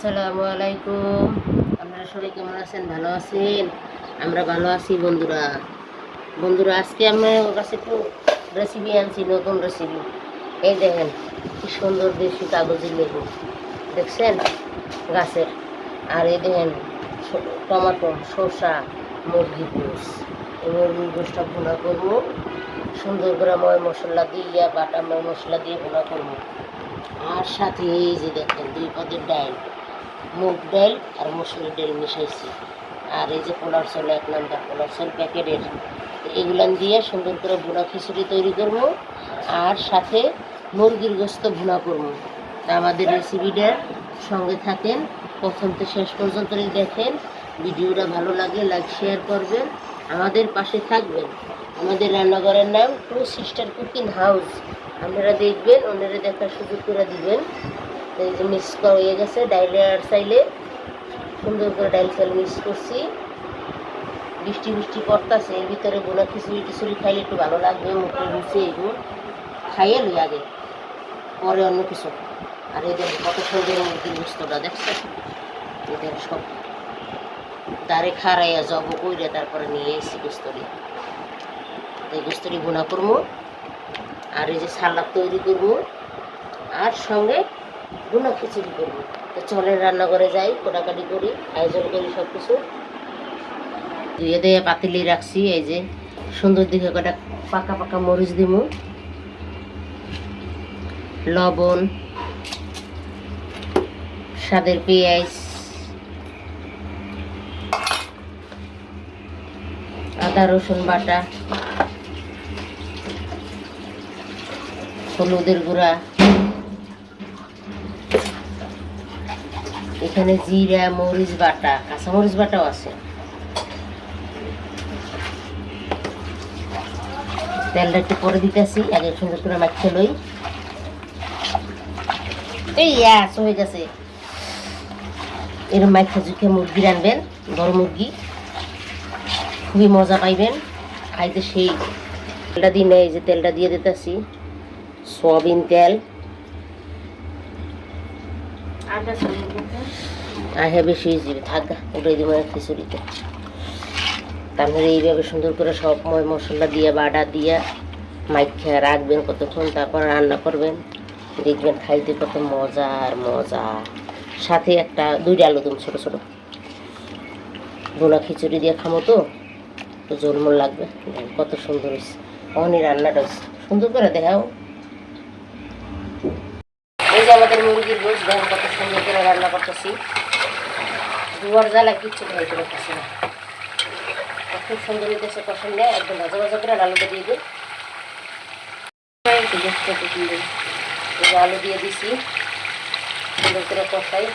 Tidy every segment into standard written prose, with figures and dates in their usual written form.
আসসালামু আলাইকুম। আপনারা সবাই কেমন আছেন? ভালো আছেন? আমরা ভালো আছি বন্ধুরা। আজকে আমার কাছে একটু রেসিপি আনছি, নতুন রেসিপি। এই দেখেন কি সুন্দর দেশি কাগজি লেবু, দেখছেন গাছের। আর এই দেখেন টমেটো, শসা, মুরগির গোস। এই মুরগির গোসটা ভুনা করবো সুন্দর করে ময় মশলা দিয়ে, বাটা ময় মশলা দিয়ে ভুনা করবো। আর সাথে এই যে দেখেন 2 পদের ডাল, মুগ ডাল আর মসুর ডাল মিশাইছি। আর এই যে পোলার চাল, 1 নাম্বার পোলার চাল প্যাকেটের, এগুলান দিয়ে সুন্দর করে ভুনা খিচুড়ি তৈরি করবো। আর সাথে মুরগির গোস্ত ভুনা করবো। তা আমাদের রেসিপিটার সঙ্গে থাকেন, প্রথম থেকে শেষ পর্যন্ত দেখেন। ভিডিওটা ভালো লাগলে লাইক শেয়ার করবেন, আমাদের পাশে থাকবেন। আমাদের রান্নাঘরের নাম 2 সিস্টার কুকিং হাউস। আপনারা দেখবেন, ওনারা দেখার সুযোগ করে দিবেন। এই যে মিক্স করা হয়ে গেছে ডাইলে আর চাইলে, সুন্দর করে ডাইল চাল মিক্স করছি। বৃষ্টি বৃষ্টি পড়তেছে, এর ভিতরে বোনা খিচুড়ি টিচুড়ি খাইলে একটু ভালো লাগবে, মুখে রুচে এগুলো খাইয়ে লই আগে, পরে অন্য কিছু। আর এদের কত সুন্দর মুরগির গোস্তটা দেখছেন, এদের সব দাঁড়ে খাড়াইয়া জব কইরে তারপরে নিয়ে এসেছি গোস্তরি। এই গোস্তরি বোনা করবো, আর এই যে সালাদ তৈরি করবো, আর সঙ্গে বোনা খিচুড়ি করবো। তো চলেন রান্নাঘরে যাই, কোটাকাটি করি, আয়োজন করি সব কিছু। ধুয়ে দিয়ে পাতিলি রাখছি। এই যে সুন্দর দিকে কটা পাকা পাকা মরিচ দিব, লবণ, স্বাদের পেঁয়াজ, আদা রসুন বাটা, হলুদের গুঁড়া, এখানে জিরা মরিচ বাটা, কাঁচামরিচ বাটাও আছে। তেলটা একটু পরে দিতেছি, আগে সুন্দর করে মাখতে লই। এই হয়ে গেছে। এরকম মাখা ঝুঁকে মুরগি রানবেন, বড় মুরগি, খুবই মজা পাইবেন খাইতে। সেই তেলটা দিই না, এই যে তেলটা দিয়ে দিতেছি, সয়াবিন তেল। হ্যাঁ, বেশি হয়ে থাকা, ওটাই দিব খিচুড়িতে। তারপরে এইভাবে সুন্দর করে সব ময় মশলা দিয়ে বাটা দিয়ে মাইখা রাখবেন কতক্ষণ, তারপর রান্না করবেন, দেখবেন খাইতে কত মজা আর মজা। সাথে একটা 2টা আলু দিন ছোটো ছোটো, বোনা খিচুড়ি দিয়ে খামো তো জলমল লাগবে। কত সুন্দর হয়েছে, অনেক রান্নাটা হয়েছে, সুন্দর করে দেখাও। এই যে আমাদের মুরগির গোশ, দেখেন কত সুন্দর করে রান্না করতেছি। দুয়ার জ্বালা কিচ্ছু খাইতে পারতেছি না, খুব সুন্দর হইতেছে। পছন্দ একদম ভাজা ভাজা করে আলুটা দিয়ে দিই। আলু দিয়ে দিছি, সুন্দর করে কষাই।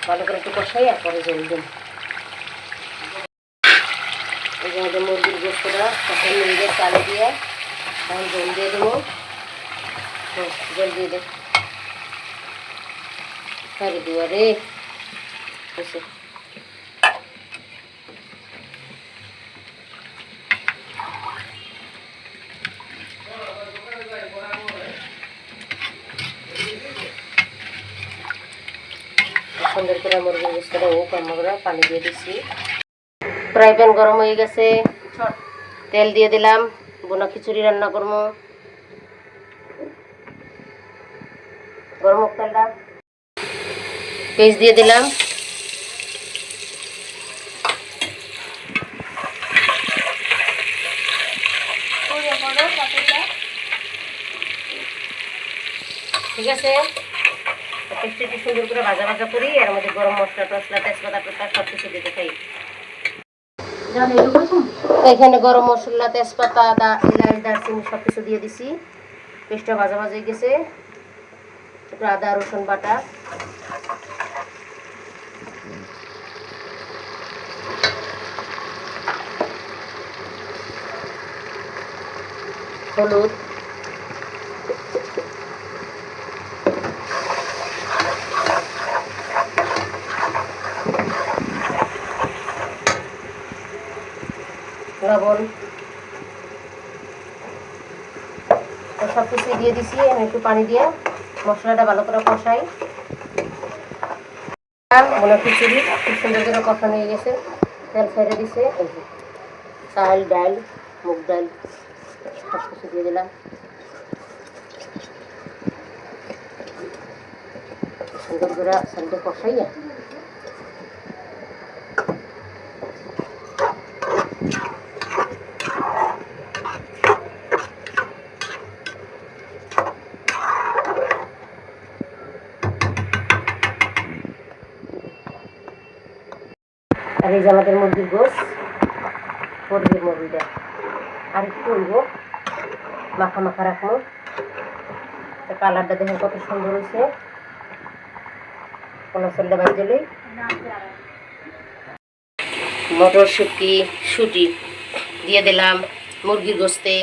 ভালো করে একটু কষাই, আর পরে জল দিন। এই যে আমাদের মুরগির গোস্তটা কষাই নিয়ে গেছে আলু দিয়ে, এখন জল দিয়ে দেবো। জল দিয়ে দেব, আরে দুয়ারে সুন্দর করে মুরগির গোস্তটা আমরা পানি দিয়ে দিচ্ছি। ফ্রাই প্যান গরম হয়ে গেছে, তেল দিয়ে দিলাম। বোনা খিচুড়ি রান্না করবো, গরম তেলটা, পেঁয়াজ দিয়ে দিলাম। ঠিক আছে, একটু সুন্দর করে ভাজা ভাজা করি। এর মধ্যে গরম মশলা টসলা তেজপাতা টোটা সব কিছু দিতে খাই। এখানে গরম মশলা তেজপাতা আদা এলাচ দারচিনি সব কিছু দিয়ে দিছি। পেস্টটা ভাজা ভাজা হয়ে গেছে। একটু আদা রসুন বাটা, হলুদ, লবণ, সব কিছু দিয়ে দিছি। আমি একটু পানি দিয়ে মশলাটা ভালো করে কষাই। বোনা খিচুড়ি খুব সুন্দর করে কষানো হয়ে গেছে, তেল ছেড়ে দিছে। চাল, ডাল, মুগ ডাল সব কিছু দিয়ে দিলাম। সুন্দর করে চালটা কষাইয়া আর এই যে আমাদের মুরগির গোস, মুরগির মুরগিটা আর একটু হইব মাখা মাখা রাখবো। কালারটা দেখেন কত সুন্দর হয়েছে। কোনো চললে বাজলেই মটরশুঁটি দিয়ে দিলাম মুরগির গোস্তে,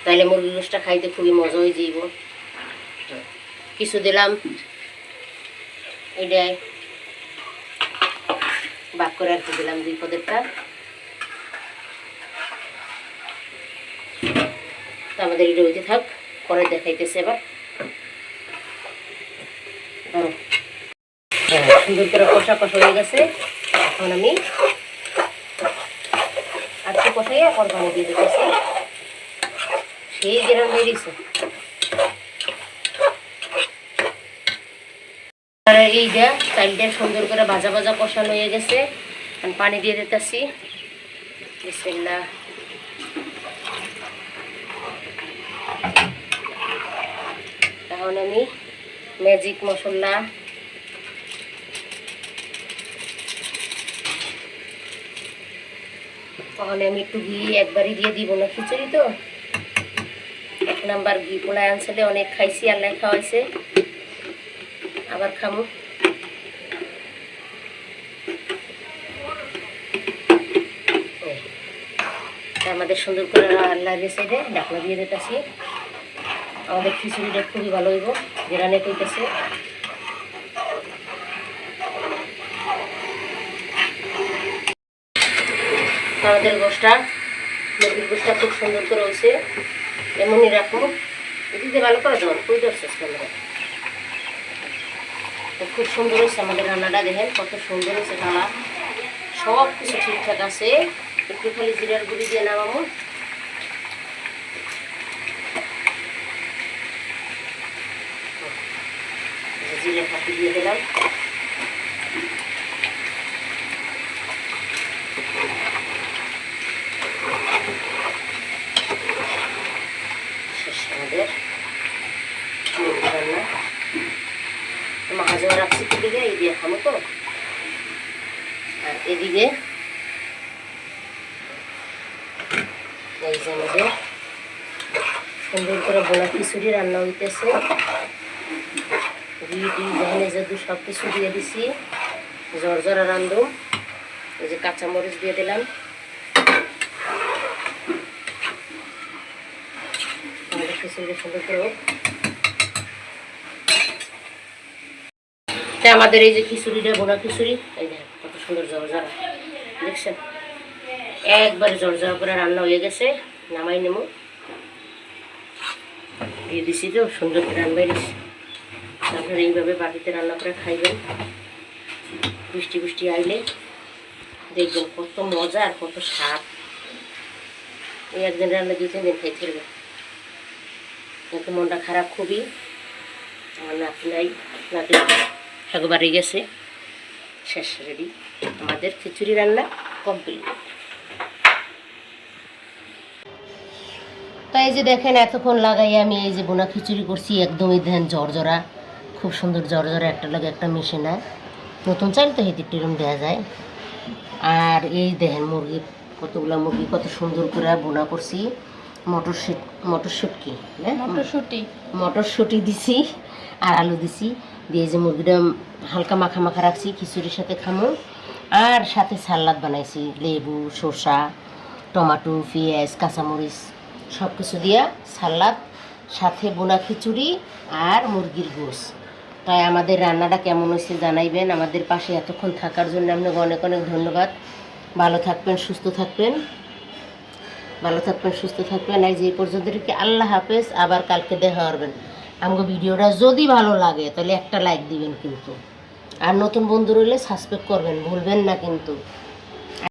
তাইলে মুরগির গোস্তটা খাইতে খুবই মজা হয়ে যাইব। কিছু দিলাম এটাই বাক করে আর কি দিলাম 2 পদেরটা। আমাদের এটা হইতে থাক, পরে দেখাইতেছে। এবার সুন্দর করে কষা হয়ে গেছে। এখন আমি আজকে কষাইয়া পর পানি দিয়ে দিতেছি। সেই গেরাম বেরিয়েছে। আর এইটা চালটা সুন্দর করে ভাজা ভাজা কষানো হয়ে গেছে। পানি দিয়ে দিতেছি। বিসমিল্লাহ। এখন আমি ম্যাজিক মশলা, এখন আমি একটু ঘি একবারই দিয়ে দিব না, খিচুড়ি তো 1 নাম্বার ঘি পোলায় আনছিলে, অনেক খাইছি, আল্লাহ খাওয়াইছে, আবার খামু। আমাদের সুন্দর করে আল্লাহ সাইডে ঢাকনা দিয়ে দিতেছি। আমাদের খিচুড়িটা খুবই ভালো হইব, যেরানে কইতেছে। আমাদের গোষ্ঠটা, মুরগির গোষ্ঠটা খুব সুন্দর করে হয়েছে। এমনই রাখবো। এদিকে ভালো করে দেওয়ার কই ধরছিস ক্যামেরা। খুব সুন্দর হয়েছে আমাদের রান্নাটা, দেখেন কত সুন্দর হয়েছে কালার। সব কিছু ঠিকঠাক আছে। একটু খালি জিরার গুঁড়ি দিয়ে নামাবো। জিরে ফাঁকি দিয়ে দিলাম। শেষ আমাদের রান্না। মাহাজোয়া রাখছি দিকে, এই দিয়ে খাবো তো। আর এদিকে এই যে আমাদের সুন্দর করে বোনা খিচুড়ি রান্না হইতেছে। ঘি ধনে জাদু সব কিছু দিয়ে দিছি। জর্জরা রান্ধু। এই যে কাঁচামরিচ দিয়ে দিলাম। আমাদের খিচুড়ি সুন্দর করে আমাদের এই যে খিচুড়িটা, বোনা খিচুড়ি, এই দেখেন কত সুন্দর জর্জরা, দেখছেন? একবারে জর্জরা করে রান্না হয়ে গেছে। নামাই নেব। দিয়ে দিছি তো সুন্দর করে রান্না দিচ্ছি। আপনারা এইভাবে বাড়িতে রান্না করে খাইবেন। বৃষ্টি বৃষ্টি আইলে দেখবেন কত মজা আর কত স্বাদ। এই একদিন রান্না 2-3 দিন খাইতে হবে। কিন্তু মনটা খারাপ খুবই। আমার নাতি নাই, নাতি একবারে গেছে। শেষ, রেডি আমাদের খিচুড়ি রান্না কমপ্লিট। তো এই যে দেখেন এতক্ষণ লাগাই আমি এই যে বোনা খিচুড়ি করছি। একদমই দেখেন জর্জরা, খুব সুন্দর জর্জরা, একটা লাগে একটা মিশে না। নতুন চাল তো হেঁটে টেরম দেওয়া যায়। আর এই দেখেন মুরগির কতগুলা মুরগি কত সুন্দর করে বোনা করছি। মটরশুঁটি দিছি আর আলু দিছি দিয়ে যে মুরগিটা হালকা মাখা মাখা রাখছি, খিচুড়ির সাথে খামো। আর সাথে সালাদ বানাইছি, লেবু, শসা, টমেটো, পেঁয়াজ, কাঁচামরিচ সব কিছু দিয়া সালাদ, সাথে বোনা খিচুড়ি আর মুরগির গোশ। তাই আমাদের রান্নাটা কেমন হয়েছে জানাইবেন। আমাদের পাশে এতক্ষণ থাকার জন্য আপনাকে অনেক অনেক ধন্যবাদ। ভালো থাকবেন, সুস্থ থাকবেন। ভালো থাকবেন, সুস্থ থাকবেন। এই যে এই পর্যন্ত কি, আল্লাহ হাফেজ। আবার কালকে দেখা করবেন। আমাকে ভিডিওটা যদি ভালো লাগে তাহলে একটা লাইক দিবেন কিন্তু, আর নতুন বন্ধু রইলে সাবস্ক্রাইব করবেন, ভুলবেন না কিন্তু।